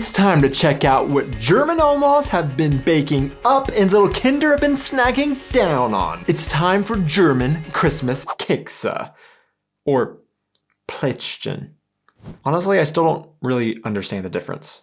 It's time to check out what German Omas have been baking up and little Kinder have been snacking down on. It's time for German Christmas Kekse. Or Plätzchen. Honestly, I still don't really understand the difference.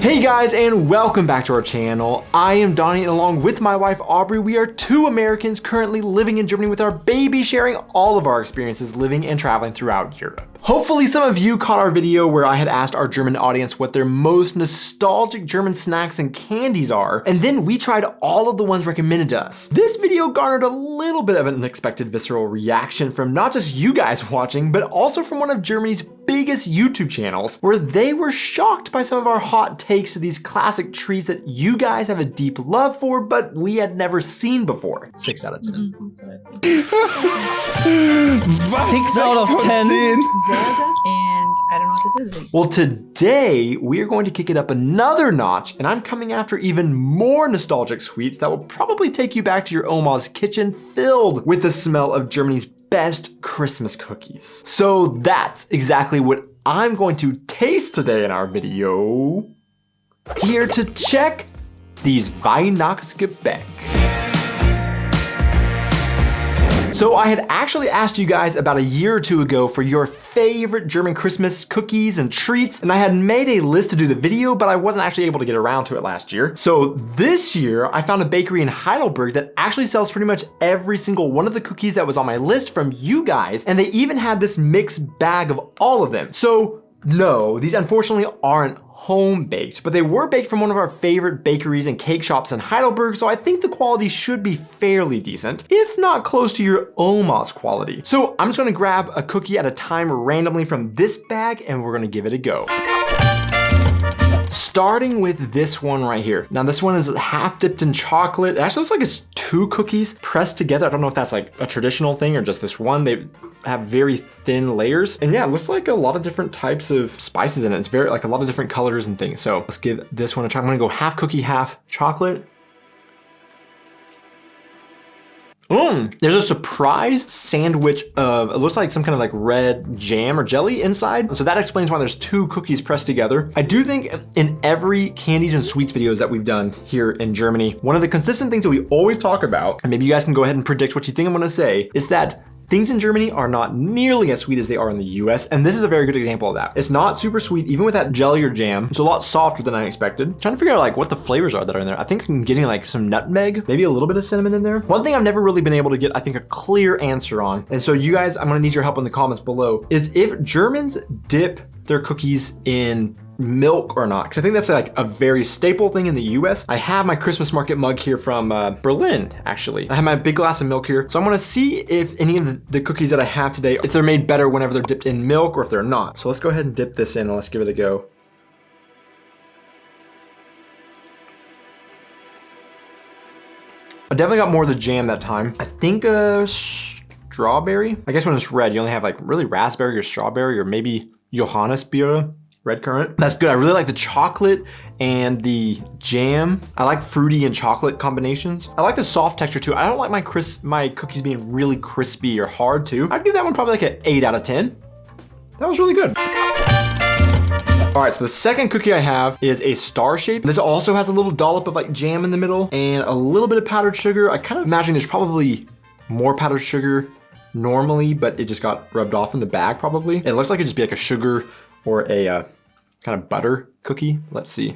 Hey guys, and welcome back to our channel. I am Donnie, and along with my wife Aubrey, we are two Americans currently living in Germany with our baby, sharing all of our experiences living and traveling throughout Europe. Hopefully some of you caught our video where I had asked our German audience what their most nostalgic German snacks and candies are, and then we tried all of the ones recommended to us. This video garnered a little bit of an unexpected visceral reaction from not just you guys watching, but also from one of Germany's biggest YouTube channels, where they were shocked by some of our hot takes to these classic treats that you guys have a deep love for, but we had never seen before. 6 out of 10. 6 out of 10. And I don't know what this is. Well, today we are going to kick it up another notch, and I'm coming after even more nostalgic sweets that will probably take you back to your Oma's kitchen filled with the smell of Germany's best Christmas cookies. So that's exactly what I'm going to taste today in our video. Here to check these Weihnachtsgebäck. So I had actually asked you guys about a year or two ago for your favorite German Christmas cookies and treats, and I had made a list to do the video, but I wasn't actually able to get around to it last year. So this year, I found a bakery in Heidelberg that actually sells pretty much every single one of the cookies that was on my list from you guys, and they even had this mixed bag of all of them. So no, these unfortunately aren't home baked, but they were baked from one of our favorite bakeries and cake shops in Heidelberg, so I think the quality should be fairly decent, if not close to your Oma's quality. So I'm just gonna grab a cookie at a time randomly from this bag, and we're gonna give it a go. Starting with this one right here. Now this one is half dipped in chocolate. It actually looks like it's 2 cookies pressed together. I don't know if that's like a traditional thing or just this one. They have very thin layers. And yeah, it looks like a lot of different types of spices in it. It's very like a lot of different colors and things. So let's give this one a try. I'm gonna go half cookie, half chocolate. There's a surprise sandwich of, it looks like some kind of like red jam or jelly inside. So that explains why there's 2 cookies pressed together. I do think in every candies and sweets videos that we've done here in Germany, one of the consistent things that we always talk about, and maybe you guys can go ahead and predict what you think I'm gonna say, is that things in Germany are not nearly as sweet as they are in the US, and this is a very good example of that. It's not super sweet, even with that jelly or jam. It's a lot softer than I expected. I'm trying to figure out like what the flavors are that are in there. I think I'm getting like some nutmeg, maybe a little bit of cinnamon in there. One thing I've never really been able to get, I think, a clear answer on, and so you guys, I'm gonna need your help in the comments below, is if Germans dip their cookies in milk or not, because I think that's like a very staple thing in the US. I have my Christmas market mug here from Berlin, actually. I have my big glass of milk here. So I'm gonna see if any of the cookies that I have today, if they're made better whenever they're dipped in milk or if they're not. So let's go ahead and dip this in and let's give it a go. I definitely got more of the jam that time. I think strawberry. I guess when it's red, you only have like really raspberry or strawberry or maybe Johannisbeere. Red currant. That's good. I really like the chocolate and the jam. I like fruity and chocolate combinations. I like the soft texture too. I don't like my cookies being really crispy or hard too. I'd give that one probably like an 8 out of 10. That was really good. All right, so the second cookie I have is a star shape. This also has a little dollop of like jam in the middle and a little bit of powdered sugar. I kind of imagine there's probably more powdered sugar normally, but it just got rubbed off in the bag probably. It looks like it'd just be like a sugar or a kind of butter cookie. Let's see.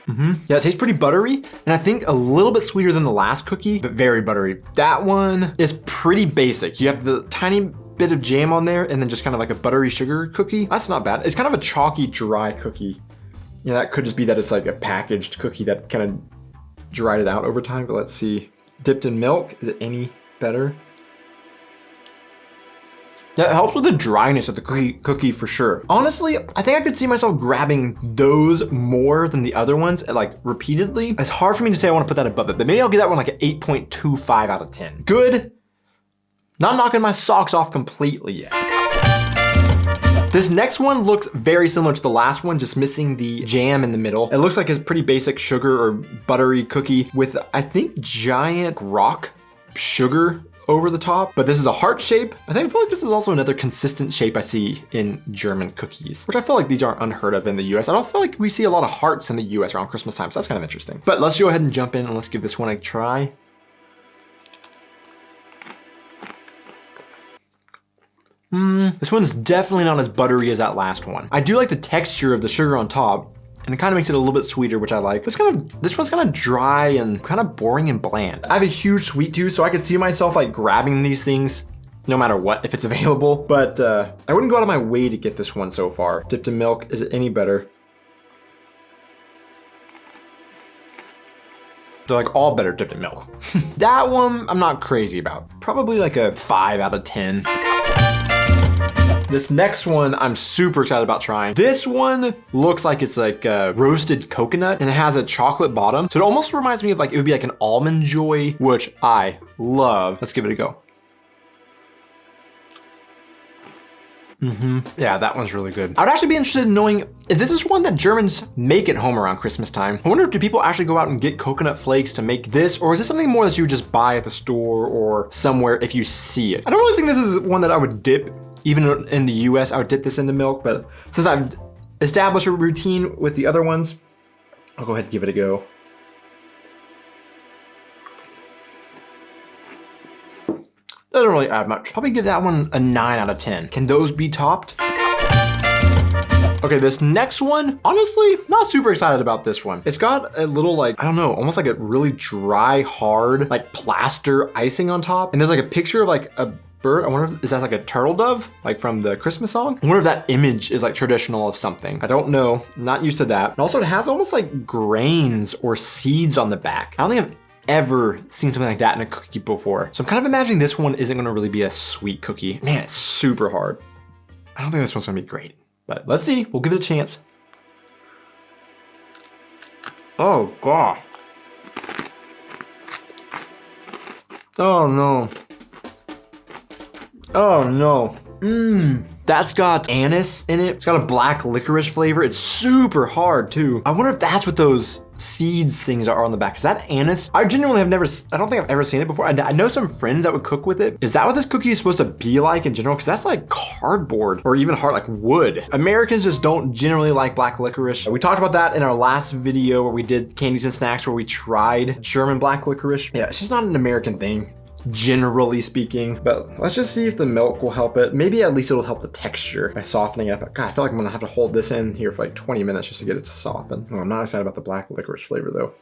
Yeah, it tastes pretty buttery, and I think a little bit sweeter than the last cookie, but very buttery. That one is pretty basic. You have the tiny bit of jam on there, and then just kind of like a buttery sugar cookie. That's not bad. It's kind of a chalky, dry cookie. Yeah, that could just be that it's like a packaged cookie that kind of dried it out over time, but let's see. Dipped in milk, is it any better? Yeah, it helps with the dryness of the cookie for sure. Honestly, I think I could see myself grabbing those more than the other ones, like repeatedly. It's hard for me to say I want to put that above it, but maybe I'll give that one like an 8.25 out of 10. Good. Not knocking my socks off completely yet. This next one looks very similar to the last one, just missing the jam in the middle. It looks like a pretty basic sugar or buttery cookie with, I think, giant rock sugar over the top, but this is a heart shape. I feel like this is also another consistent shape I see in German cookies, which I feel like these aren't unheard of in the US. I don't feel like we see a lot of hearts in the US around Christmas time, so that's kind of interesting. But let's go ahead and jump in and let's give this one a try. This one's definitely not as buttery as that last one. I do like the texture of the sugar on top, and it kind of makes it a little bit sweeter, which I like. This one's kind of dry and kind of boring and bland. I have a huge sweet tooth, so I could see myself like grabbing these things no matter what, if it's available. But I wouldn't go out of my way to get this one so far. Dipped in milk, is it any better? They're like all better dipped in milk. That one, I'm not crazy about. Probably like a 5 out of 10. This next one, I'm super excited about trying. This one looks like it's like a roasted coconut and it has a chocolate bottom. So it almost reminds me of like, it would be like an Almond Joy, which I love. Let's give it a go. Yeah, that one's really good. I would actually be interested in knowing if this is one that Germans make at home around Christmas time. I wonder if do people actually go out and get coconut flakes to make this, or is this something more that you would just buy at the store or somewhere if you see it? I don't really think this is one that I would dip. Even in the US, I would dip this into milk, but since I've established a routine with the other ones, I'll go ahead and give it a go. Doesn't really add much. Probably give that one a 9 out of 10. Can those be topped? Okay, this next one, honestly, not super excited about this one. It's got a little like, I don't know, almost like a really dry, hard, like plaster icing on top. And there's like a picture of like a bird. I wonder if, is that like a turtle dove? Like from the Christmas song? I wonder if that image is like traditional of something. I don't know, not used to that. And also it has almost like grains or seeds on the back. I don't think I've ever seen something like that in a cookie before. So I'm kind of imagining this one isn't gonna really be a sweet cookie. Man, it's super hard. I don't think this one's gonna be great, but let's see, we'll give it a chance. Oh God. Oh no. Oh no. That's got anise in it. It's got a black licorice flavor. It's super hard too. I wonder if that's what those seeds things are on the back. Is that anise? I genuinely have never, I don't think I've ever seen it before. I know some friends that would cook with it. Is that what this cookie is supposed to be like in general? Because that's like cardboard or even hard, like wood. Americans just don't generally like black licorice. We talked about that in our last video where we did candies and snacks where we tried German black licorice. Yeah, it's just not an American thing, generally speaking, but let's just see if the milk will help it. Maybe at least it'll help the texture by softening it. God, I feel like I'm gonna have to hold this in here for like 20 minutes just to get it to soften. Oh, I'm not excited about the black licorice flavor though.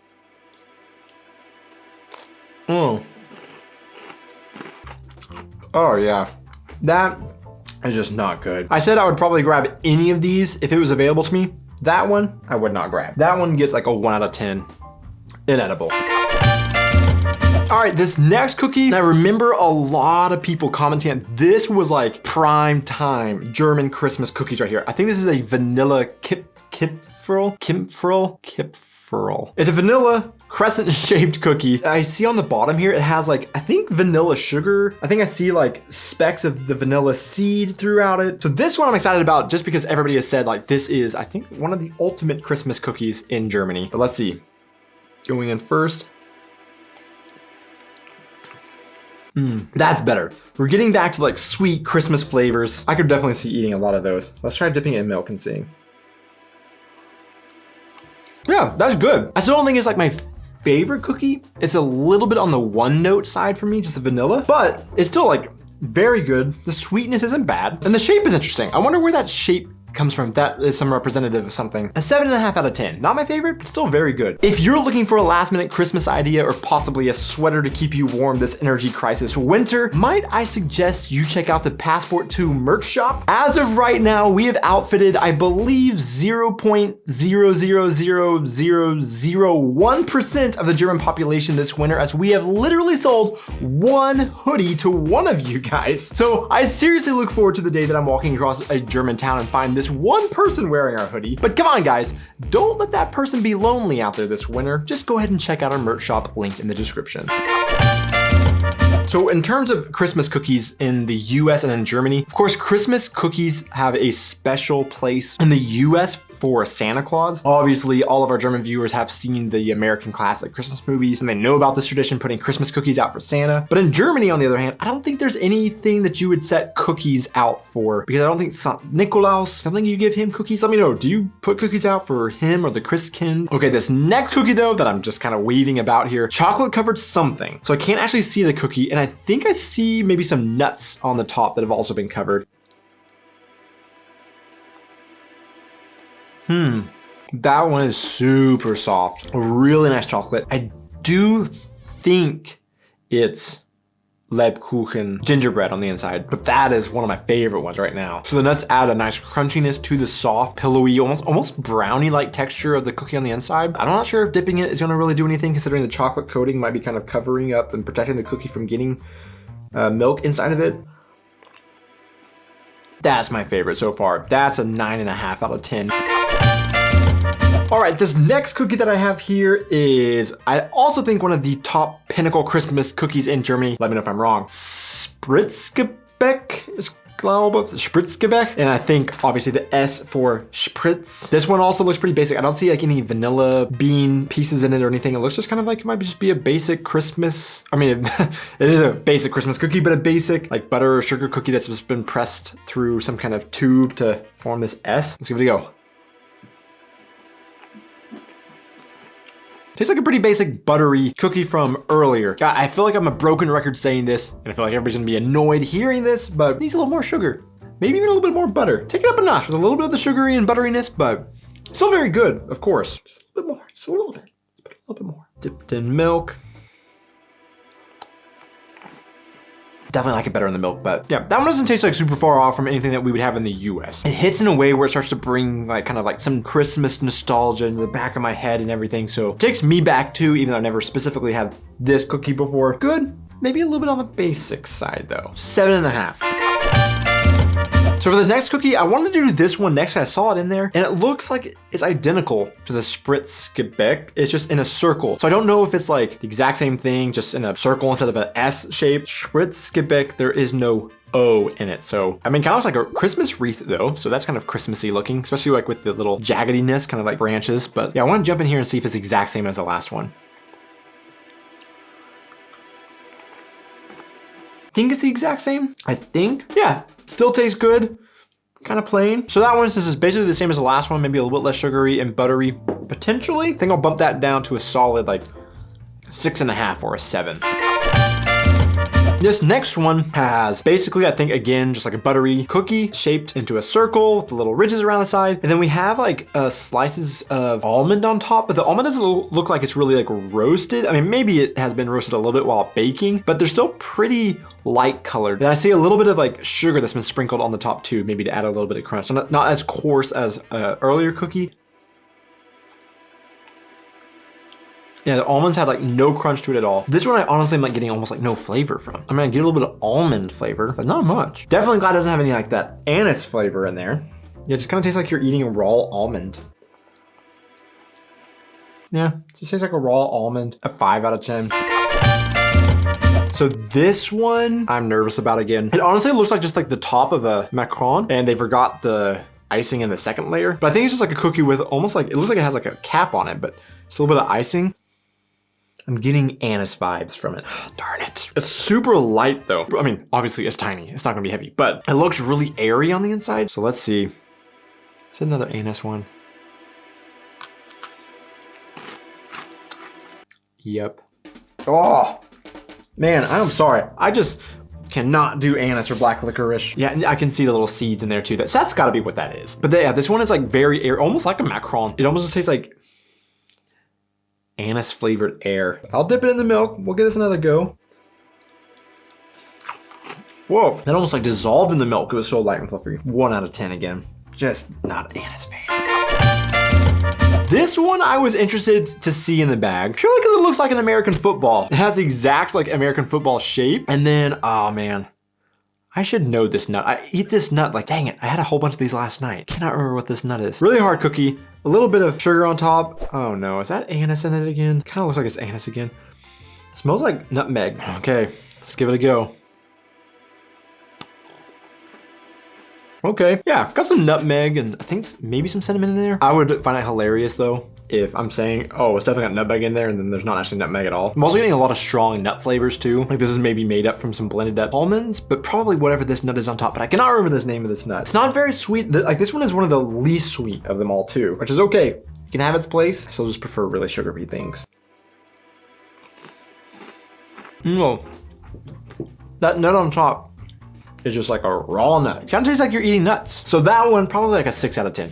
Oh yeah, that is just not good. I said I would probably grab any of these if it was available to me. That one, I would not grab. That one gets like a 1 out of 10. Inedible. All right, this next cookie, I remember a lot of people commenting on this was like prime time German Christmas cookies right here. I think this is a vanilla Kipferl. It's a vanilla crescent shaped cookie. I see on the bottom here, it has like, I think vanilla sugar. I think I see like specks of the vanilla seed throughout it. So this one I'm excited about just because everybody has said like, this is, I think, one of the ultimate Christmas cookies in Germany. But let's see, going in first. That's better. We're getting back to like sweet Christmas flavors. I could definitely see eating a lot of those. Let's try dipping it in milk and seeing. Yeah, that's good. I still don't think it's like my favorite cookie. It's a little bit on the one note side for me, just the vanilla, but it's still like very good. The sweetness isn't bad. And the shape is interesting. I wonder where that shape comes from. That is some representative of something. A 7.5 out of 10. Not my favorite, but still very good. If you're looking for a last minute Christmas idea or possibly a sweater to keep you warm this energy crisis winter, might I suggest you check out the Passport 2 merch shop? As of right now, we have outfitted, I believe, 0.0000001% of the German population this winter, as we have literally sold one hoodie to one of you guys. So I seriously look forward to the day that I'm walking across a German town and find this one person wearing our hoodie. But come on guys, don't let that person be lonely out there this winter. Just go ahead and check out our merch shop linked in the description. So in terms of Christmas cookies in the US and in Germany, of course, Christmas cookies have a special place in the US for Santa Claus. Obviously, all of our German viewers have seen the American classic Christmas movies and they know about this tradition, putting Christmas cookies out for Santa. But in Germany, on the other hand, I don't think there's anything that you would set cookies out for, because I don't think Nikolaus, I don't think you give him cookies. Let me know, do you put cookies out for him or the Christkind? Okay, this next cookie though, that I'm just kind of weaving about here, chocolate covered something. So I can't actually see the cookie, and I think I see maybe some nuts on the top that have also been covered. That one is super soft. A really nice chocolate. I do think it's Lebkuchen gingerbread on the inside, but that is one of my favorite ones right now. So the nuts add a nice crunchiness to the soft, pillowy, almost brownie-like texture of the cookie on the inside. I'm not sure if dipping it is gonna really do anything, considering the chocolate coating might be kind of covering up and protecting the cookie from getting milk inside of it. That's my favorite so far. That's a 9.5 out of 10. All right, this next cookie that I have here is, I also think, one of the top pinnacle Christmas cookies in Germany. Let me know if I'm wrong. Spritzgebäck, Spritzgebäck. And I think obviously the S for Spritz. This one also looks pretty basic. I don't see like any vanilla bean pieces in it or anything. It looks just kind of like it might just be a basic Christmas. I mean, it is a basic Christmas cookie, but a basic like butter or sugar cookie that's just been pressed through some kind of tube to form this S. Let's give it a go. Tastes like a pretty basic buttery cookie from earlier. God, I feel like I'm a broken record saying this, and I feel like everybody's gonna be annoyed hearing this, but it needs a little more sugar. Maybe even a little bit more butter. Take it up a notch with a little bit of the sugary and butteriness, but still very good, of course. Just a little bit more, just a little bit. Let's put a little bit more. Dipped in milk. Definitely like it better in the milk, but yeah, that one doesn't taste like super far off from anything that we would have in the US. It hits in a way where it starts to bring like kind of like some Christmas nostalgia into the back of my head and everything. So it takes me back too, even though I never specifically had this cookie before. Good, maybe a little bit on the basic side though. 7.5. So for the next cookie, I wanted to do this one next. I saw it in there and it looks like it's identical to the Spritzgebäck. It's just in a circle. So I don't know if it's like the exact same thing, just in a circle instead of an S shape. Spritzgebäck, there is no O in it. So, I mean, kind of looks like a Christmas wreath though. So that's kind of Christmassy looking, especially like with the little jaggediness, kind of like branches. But yeah, I want to jump in here and see if it's the exact same as the last one. Think it's the exact same? I think, yeah, still tastes good, kind of plain. So that one, this is basically the same as the last one, maybe a little bit less sugary and buttery, potentially. I think I'll bump that down to a solid like 6.5 or a 7. This next one has basically, I think, again, just like a buttery cookie shaped into a circle with the little ridges around the side. And then we have like slices of almond on top, but the almond doesn't look like it's really like roasted. I mean, maybe it has been roasted a little bit while baking, but they're still pretty light colored. And I see a little bit of like sugar that's been sprinkled on the top too, maybe to add a little bit of crunch. So not as coarse as an earlier cookie. Yeah, the almonds had like no crunch to it at all. This one I honestly am like getting almost like no flavor from. I mean, I get a little bit of almond flavor, but not much. Definitely glad it doesn't have any like that anise flavor in there. Yeah, it just kind of tastes like you're eating a raw almond. Yeah, it just tastes like a raw almond. A 5 out of 10. So this one, I'm nervous about again. It honestly looks like just like the top of a macaron, and they forgot the icing in the second layer. But I think it's just like a cookie with almost like, it looks like it has like a cap on it, but it's a little bit of icing. I'm getting anise vibes from it. Darn it. It's super light though. I mean, obviously it's tiny. It's not gonna be heavy, but it looks really airy on the inside. So let's see. Is it another anise one? Yep. Oh, man, I'm sorry. I just cannot do anise or black licorice. Yeah, and I can see the little seeds in there too. So that's gotta be what that is. But yeah, this one is like very airy, almost like a macaron. It almost just tastes like anise flavored air. I'll dip it in the milk. We'll give this another go. Whoa, that almost like dissolved in the milk. It was so light and fluffy. 1 out of 10 again. Just not an anise fan. This one I was interested to see in the bag, purely because it looks like an American football. It has the exact like American football shape. And then, oh man, I should know this nut. I eat this nut like, dang it, I had a whole bunch of these last night. Cannot remember what this nut is. Really hard cookie. A little bit of sugar on top. Oh no, is that anise in it again? Kind of looks like it's anise again. It smells like nutmeg. Okay, Let's give it a go. Okay, yeah, got some nutmeg and I think maybe some cinnamon in there. I would find it hilarious though if I'm saying, oh, it's definitely got nutmeg in there and then there's not actually nutmeg at all. I'm also getting a lot of strong nut flavors too. Like this is maybe made up from some blended up almonds, but probably whatever this nut is on top, but I cannot remember this name of this nut. It's not very sweet. Like this one is one of the least sweet of them all too, which is okay. It can have its place. I still just prefer really sugary things. No, that nut on top is just like a raw nut. Kind of tastes like you're eating nuts. So that one, probably like a 6 out of 10.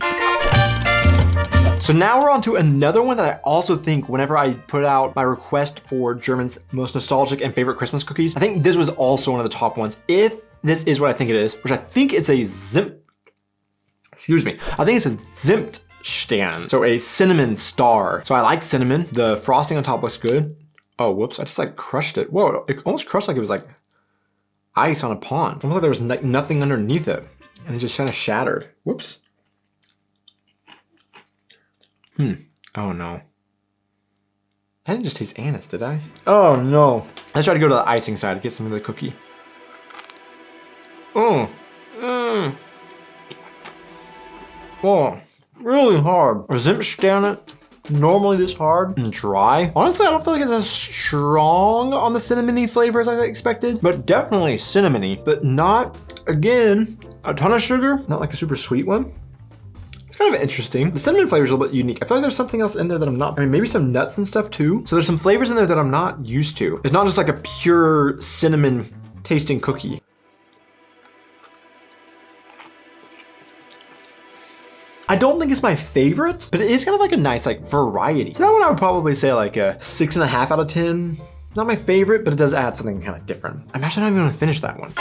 So now we're on to another one that I also think whenever I put out my request for German's most nostalgic and favorite Christmas cookies, I think this was also one of the top ones. If this is what I think it is, which I think it's a I think it's a Zimtstern, so a cinnamon star. So I like cinnamon. The frosting on top looks good. Oh, whoops, I just like crushed it. Whoa, it almost crushed like it was like ice on a pond. Almost like there was nothing underneath it. And it just kind of shattered. Whoops. Oh no. I didn't just taste anise, did I? Oh no. Let's try to go to the icing side to get some of the cookie. Oh, really hard. Or Zimtstern it? Normally this hard and dry. Honestly, I don't feel like it's as strong on the cinnamony flavor as I expected, but definitely cinnamony, but not, again, a ton of sugar, not like a super sweet one. It's kind of interesting. The cinnamon flavor is a little bit unique. I feel like there's something else in there that I'm not, I mean, maybe some nuts and stuff too. So there's some flavors in there that I'm not used to. It's not just like a pure cinnamon tasting cookie. I don't think it's my favorite, but it is kind of like a nice like variety. So that one I would probably say like a 6.5 out of 10. Not my favorite, but it does add something kind of different. I'm actually not even gonna finish that one.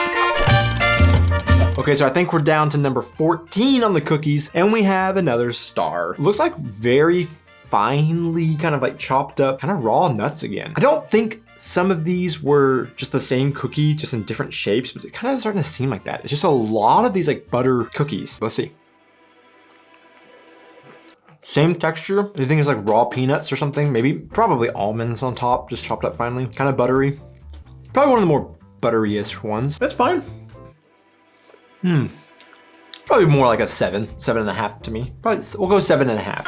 Okay, so I think we're down to number 14 on the cookies and we have another star. Looks like very finely kind of like chopped up, kind of raw nuts again. I don't think some of these were just the same cookie, just in different shapes, but it's kind of starting to seem like that. It's just a lot of these like butter cookies. Let's see. Same texture. Do you think it's like raw peanuts or something? Maybe, probably almonds on top, just chopped up finely. Kind of buttery. Probably one of the more buttery-ish ones. That's fine. Probably more like a 7.5 to me. Probably, we'll go 7.5.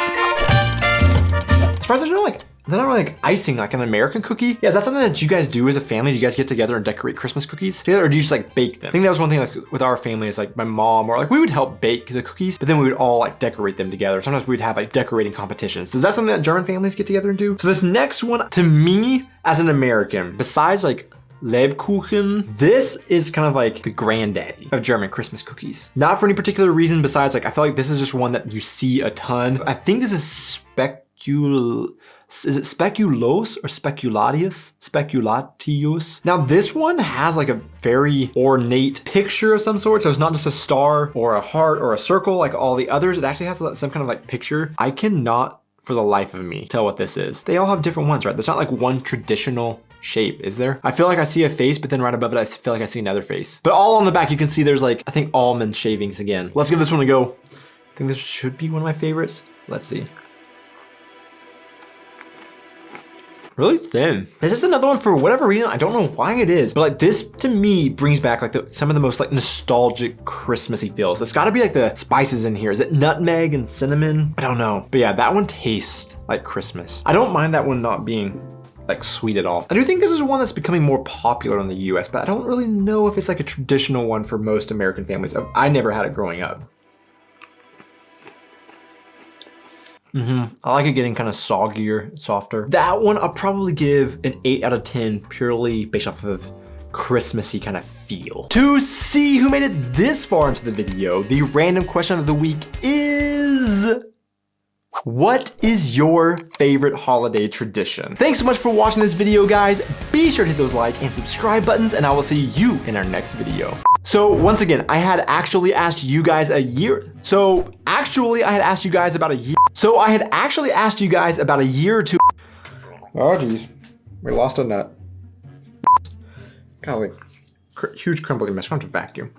Surprised there's no like, they're not really like icing like an American cookie. Yeah, is that something that you guys do as a family? Do you guys get together and decorate Christmas cookies together, or do you just like bake them? I think that was one thing like with our family is like my mom or like we would help bake the cookies, but then we would all like decorate them together. Sometimes we'd have like decorating competitions. Is that something that German families get together and do? So this next one, to me as an American, besides like Lebkuchen, this is kind of like the granddaddy of German Christmas cookies. Not for any particular reason besides like, I feel like this is just one that you see a ton. I think this is is it speculos or speculatius? Speculatius. Now this one has like a very ornate picture of some sort. So it's not just a star or a heart or a circle like all the others. It actually has some kind of like picture. I cannot for the life of me tell what this is. They all have different ones, right? There's not like one traditional shape, is there? I feel like I see a face, but then right above it, I feel like I see another face. But all on the back, you can see there's like, I think almond shavings again. Let's give this one a go. I think this should be one of my favorites. Let's see. Really thin. This is another one for whatever reason, I don't know why it is, but like this to me brings back like some of the most like nostalgic Christmassy feels. It's gotta be like the spices in here. Is it nutmeg and cinnamon? I don't know. But yeah, that one tastes like Christmas. I don't mind that one not being like sweet at all. I do think this is one that's becoming more popular in the US, but I don't really know if it's like a traditional one for most American families. I never had it growing up. I like it getting kind of soggier, softer. That one I'll probably give an 8 out of 10 purely based off of Christmassy kind of feel. To see who made it this far into the video, the random question of the week is, what is your favorite holiday tradition? Thanks so much for watching this video, guys. Be sure to hit those like and subscribe buttons, and I will see you in our next video. So once again, I had actually asked you guys about a year or two. Oh geez, we lost a nut. Golly, huge crumbling mess. I'm going to vacuum.